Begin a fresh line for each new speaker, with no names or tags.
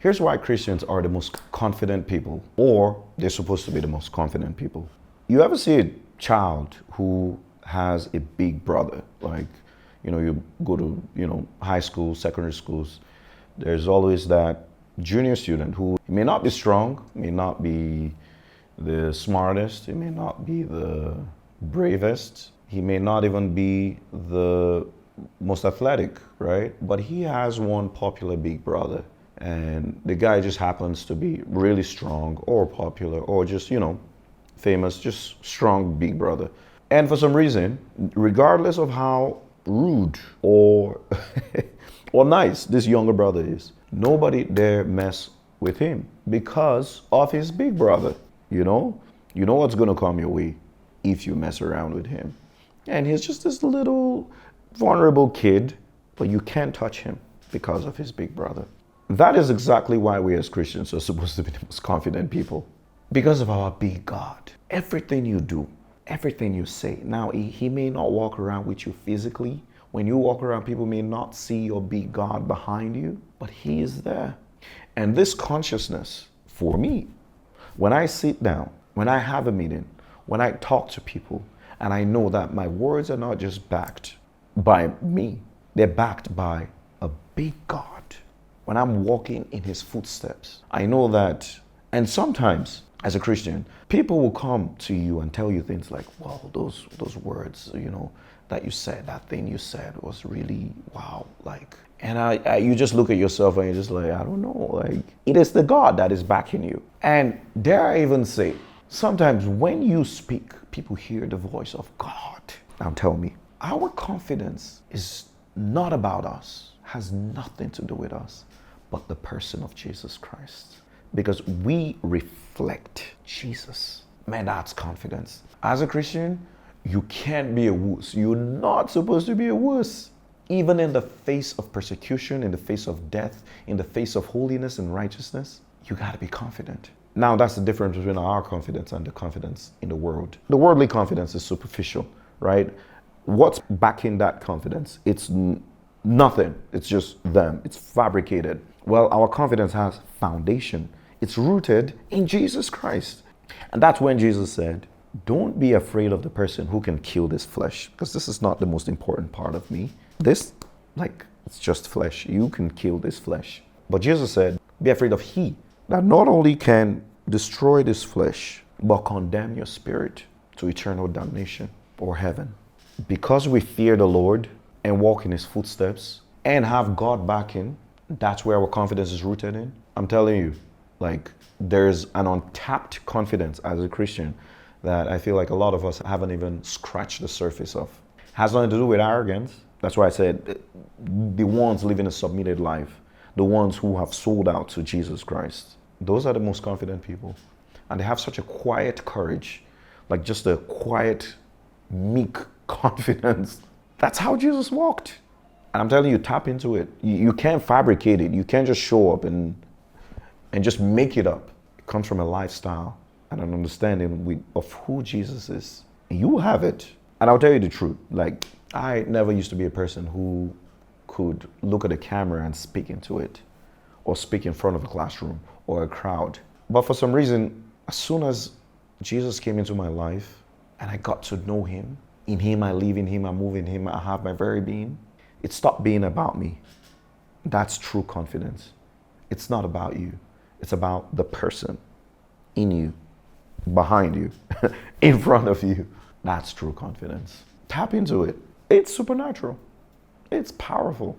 Here's why Christians are the most confident people, or they're supposed to be the most confident people. You ever see a child who has a big brother? Like, you go to, high school, secondary schools, there's always that junior student who may not be strong, may not be the smartest, he may not be the bravest, he may not even be the most athletic, right? But he has one popular big brother, and the guy just happens to be really strong or popular or just, famous, just strong big brother. And for some reason, regardless of how rude or or nice this younger brother is, nobody dare mess with him because of his big brother. You know what's gonna come your way if you mess around with him. And he's just this little vulnerable kid, but you can't touch him because of his big brother. That is exactly why we as Christians are supposed to be the most confident people. Because of our big God. Everything you do, everything you say. Now, he may not walk around with you physically. When you walk around, people may not see your big God behind you, but he is there. And this consciousness, for me, when I sit down, when I have a meeting, when I talk to people, and I know that my words are not just backed by me, they're backed by a big God. When I'm walking in his footsteps, I know that, and sometimes as a Christian, people will come to you and tell you things like, wow, those words, that you said, that thing you said was really, wow, like, and you just look at yourself and you're just like, I don't know, like, it is the God that is backing you. And dare I even say, sometimes when you speak, people hear the voice of God. Now tell me, our confidence is not about us, has nothing to do with us, but the person of Jesus Christ. Because we reflect Jesus. Man, that's confidence. As a Christian, you can't be a wuss. You're not supposed to be a wuss. Even in the face of persecution, in the face of death, in the face of holiness and righteousness, you got to be confident. Now, that's the difference between our confidence and the confidence in the world. The worldly confidence is superficial, right? What's backing that confidence? It's nothing. It's just them. It's fabricated. Well, our confidence has foundation. It's rooted in Jesus Christ. And that's when Jesus said, don't be afraid of the person who can kill this flesh, because this is not the most important part of me. This, it's just flesh. You can kill this flesh. But Jesus said, be afraid of he that not only can destroy this flesh, but condemn your spirit to eternal damnation or heaven. Because we fear the Lord and walk in his footsteps and have God backing, that's where our confidence is rooted in. I'm telling you, there's an untapped confidence as a Christian that I feel like a lot of us haven't even scratched the surface of. Has nothing to do with arrogance. That's why I said the ones living a submitted life, the ones who have sold out to Jesus Christ, those are the most confident people. And they have such a quiet courage, like just a quiet, meek confidence. That's how Jesus walked. And I'm telling you, tap into it. You can't fabricate it. You can't just show up and just make it up. It comes from a lifestyle and an understanding of who Jesus is. And you will have it. And I'll tell you the truth. I never used to be a person who could look at a camera and speak into it, or speak in front of a classroom or a crowd. But for some reason, as soon as Jesus came into my life and I got to know him, in him I live, in him I move, in him I have my very being, it stopped being about me. That's true confidence. It's not about you. It's about the person in you, behind you, in front of you. That's true confidence. Tap into it. It's supernatural. It's powerful.